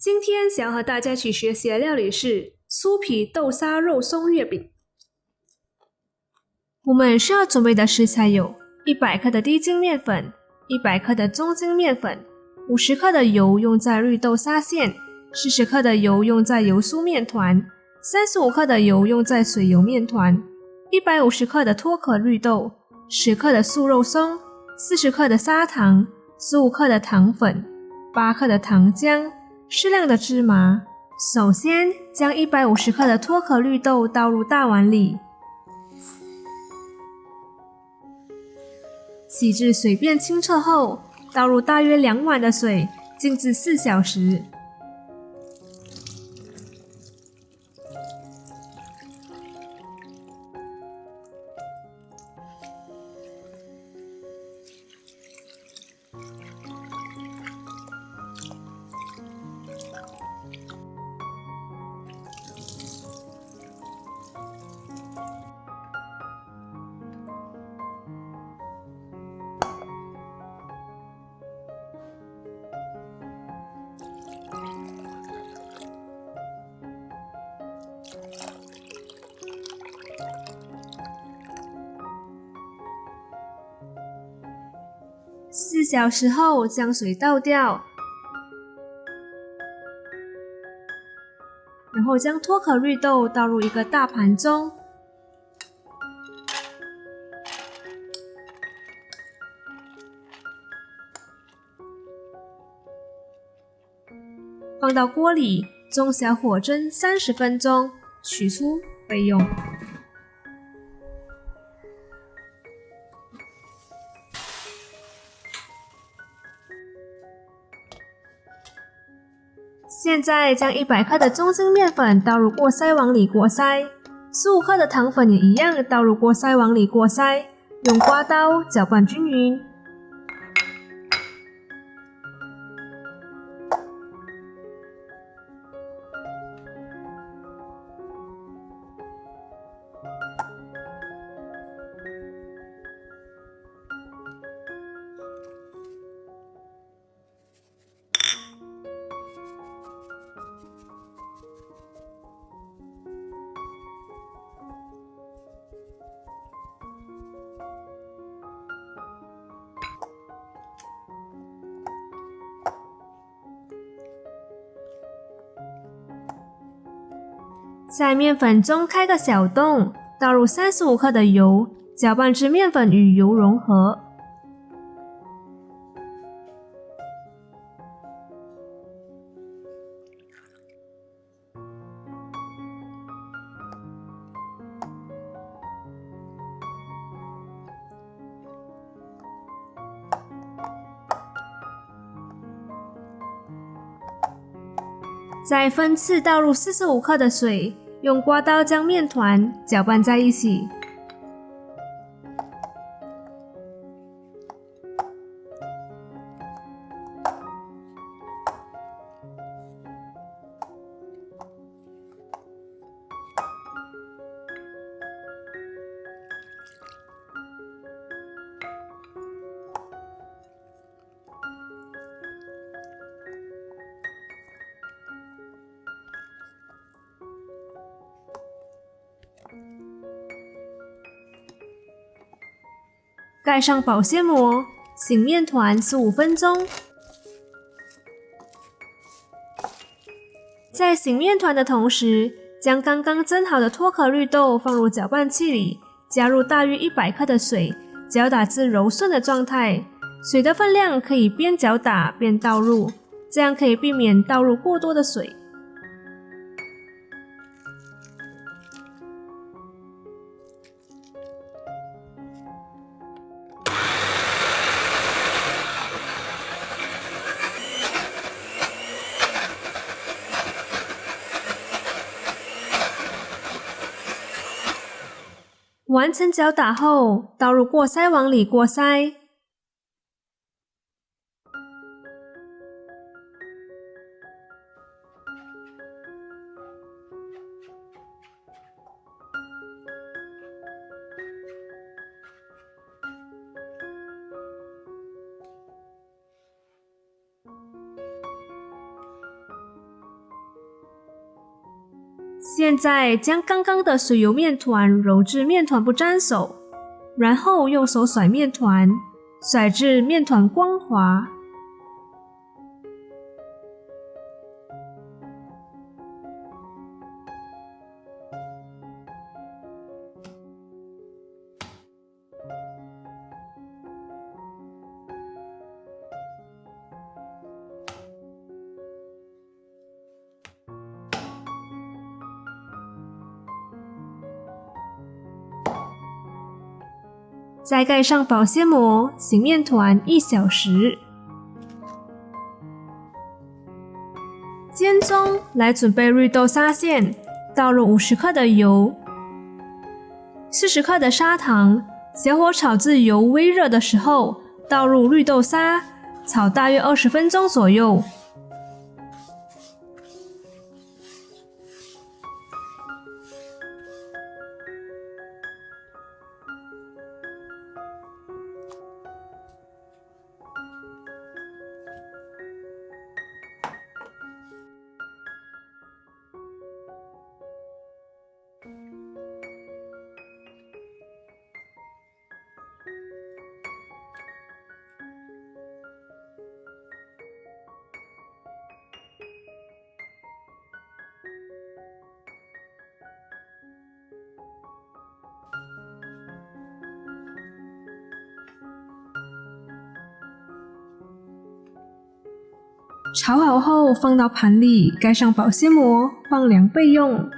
今天想要和大家一起学习的料理是酥皮豆沙肉松月饼。我们需要准备的食材有100克的低筋面粉、100克的中筋面粉、50克的油用在绿豆沙馅、40克的油用在油酥面团、35克的油用在水油面团、150克的脱壳绿豆、10克的素肉松、40克的砂糖、15克的糖粉、8克的糖浆、适量的芝麻。首先将150克的脱壳绿豆倒入大碗里，洗至水变清澈后，倒入大约2碗的水，静置4小时。4小时后将水倒掉，然后将脱壳绿豆倒入一个大盘中，放到锅里，中小火蒸30分钟，取出备用。现在将100克的中筋面粉倒入过筛网里过筛，15克的糖粉也一样倒入过筛网里过筛，用刮刀搅拌均匀。在面粉中开个小洞，倒入35克的油，搅拌至面粉与油融合。再分次倒入45克的水，用刮刀将面团搅拌在一起。盖上保鲜膜，醒面团15分钟。在醒面团的同时，将刚刚蒸好的脱壳绿豆放入搅拌器里，加入大约100克的水，搅打至柔顺的状态。水的分量可以边搅打边倒入，这样可以避免倒入过多的水。完成搅打后，倒入过筛网里过筛。现在将刚刚的水油面团揉至面团不沾手，然后用手甩面团，甩至面团光滑。再盖上保鲜膜，醒面团1小时。煎中来准备绿豆沙馅，倒入50克的油，40克的砂糖，小火炒至油微热的时候，倒入绿豆沙，炒大约20分钟左右。炒好后放到盘里，盖上保鲜膜，放凉备用。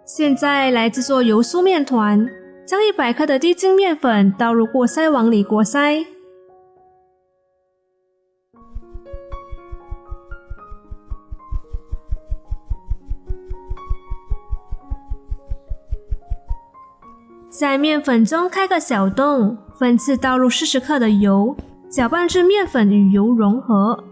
现在来制作油酥面团，将100克的低筋面粉倒入过筛网里过筛。在面粉中开个小洞，分次倒入40克的油，搅拌至面粉与油融合。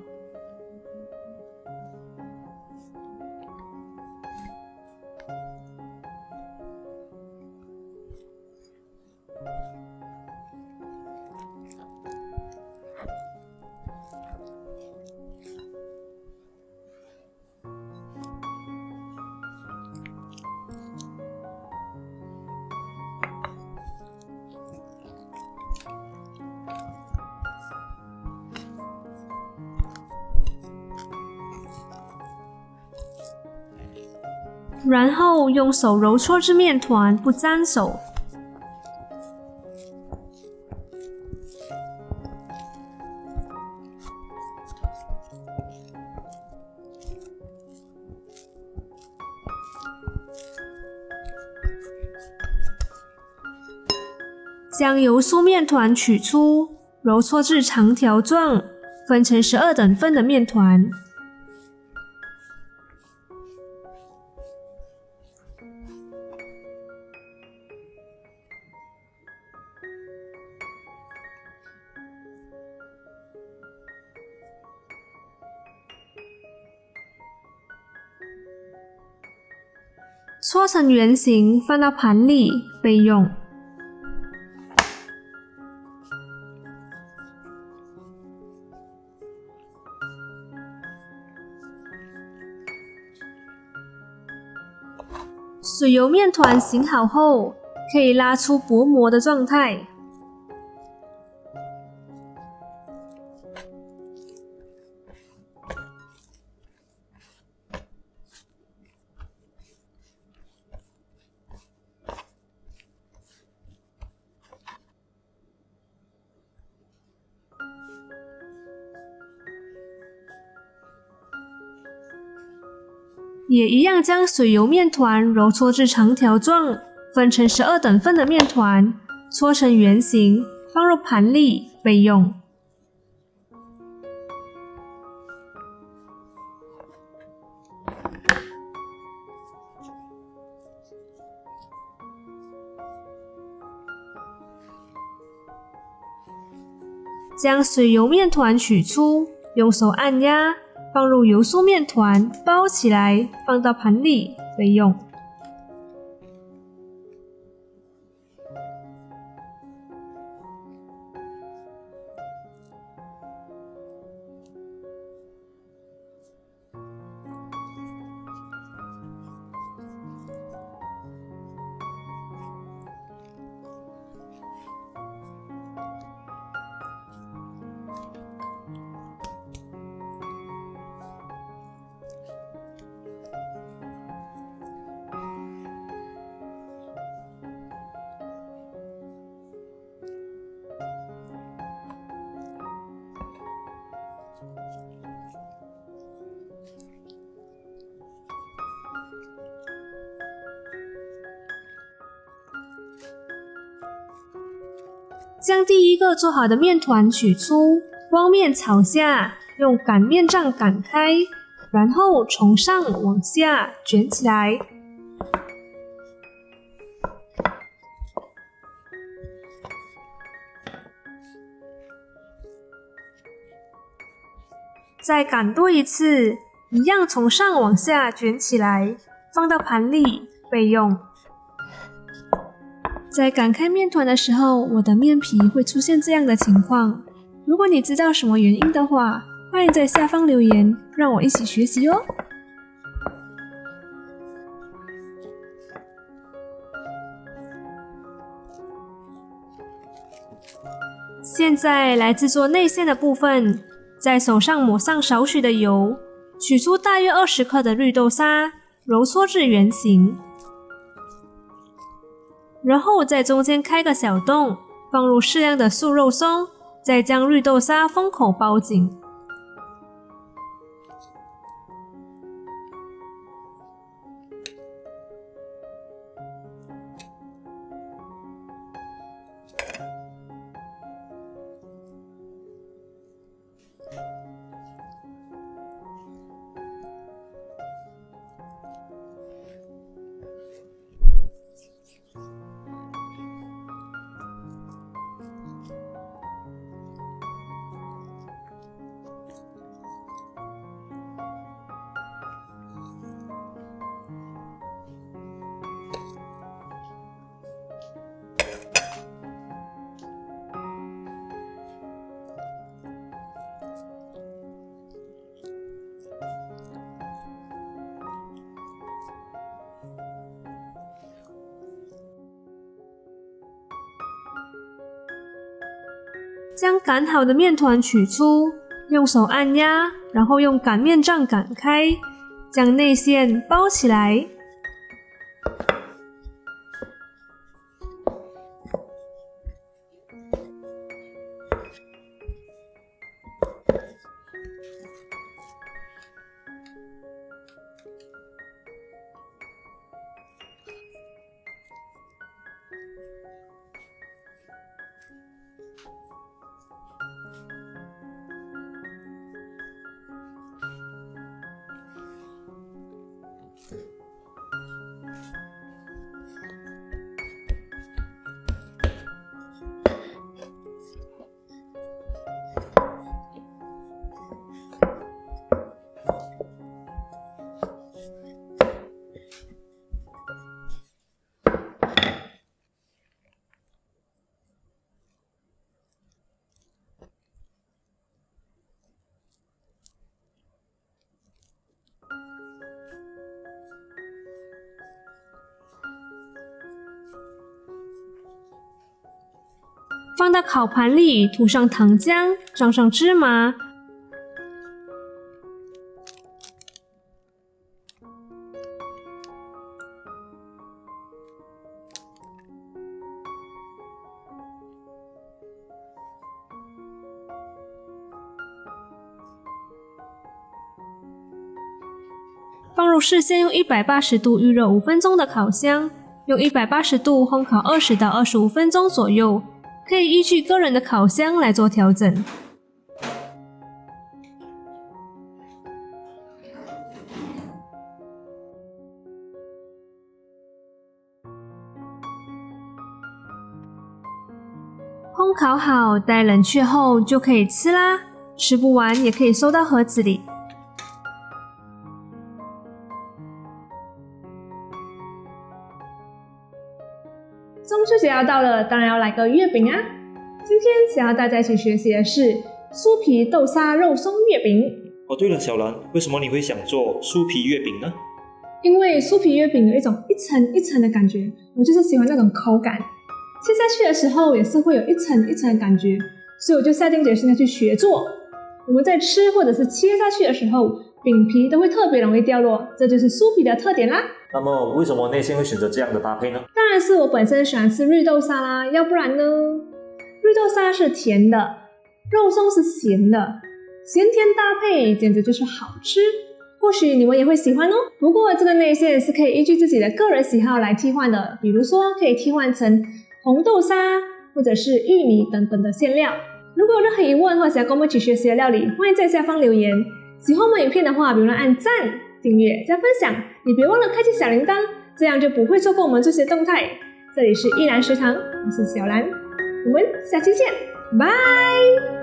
然后用手揉搓至面团不沾手。将油酥面团取出，揉搓至长条状，分成12等份的面团。搓成圆形，放到盘里备用。水油面团醒好后，可以拉出薄膜的状态。也一样将水油面团揉搓至长条状，分成12等份的面团，搓成圆形，放入盘里备用。将水油面团取出，用手按压，放入油酥面团，包起来，放到盘里备用。将第一个做好的面团取出，光面朝下，用擀面杖擀开，然后从上往下卷起来。再擀多一次，一样从上往下卷起来，放到盘里备用。在擀开面团的时候，我的面皮会出现这样的情况。如果你知道什么原因的话，欢迎在下方留言，让我一起学习哦。现在来制作内馅的部分，在手上抹上少许的油，取出大约20克的绿豆沙，揉搓至圆形，然后在中间开个小洞，放入适量的素肉松，再将绿豆沙封口包紧。将擀好的面团取出，用手按压，然后用擀面杖擀开，将内馅包起来。放到烤盘里，涂上糖浆，装上芝麻，放入事先用180度预热5分钟的烤箱，用180度烘烤20到25分钟左右。可以依据个人的烤箱来做调整。烘烤好，待冷却后就可以吃啦。吃不完也可以收到盒子里。中秋节要到了，当然要来个月饼啊！今天想要大家一起学习的是酥皮豆沙肉松月饼。哦，对了，小兰，为什么你会想做酥皮月饼呢？因为酥皮月饼有一种一层一层的感觉，我就是喜欢那种口感。切下去的时候也是会有一层一层的感觉，所以我就下定决心要去学做。我们在吃或者是切下去的时候，饼皮都会特别容易掉落，这就是酥皮的特点啦。那么为什么内馅会选择这样的搭配呢？当然是我本身喜欢吃绿豆沙啦，要不然呢？绿豆沙是甜的，肉松是咸的，咸甜搭配简直就是好吃。或许你们也会喜欢哦。不过这个内馅是可以依据自己的个人喜好来替换的，比如说可以替换成红豆沙、或者是芋泥等等的馅料。如果有任何疑问或想跟我们一起学习的料理，欢迎在下方留言。喜欢我们影片的话，别忘了按赞、订阅、加分享，也别忘了开启小铃铛，这样就不会错过我们这些动态。这里是一兰食堂，我是小兰，我们下期见，拜。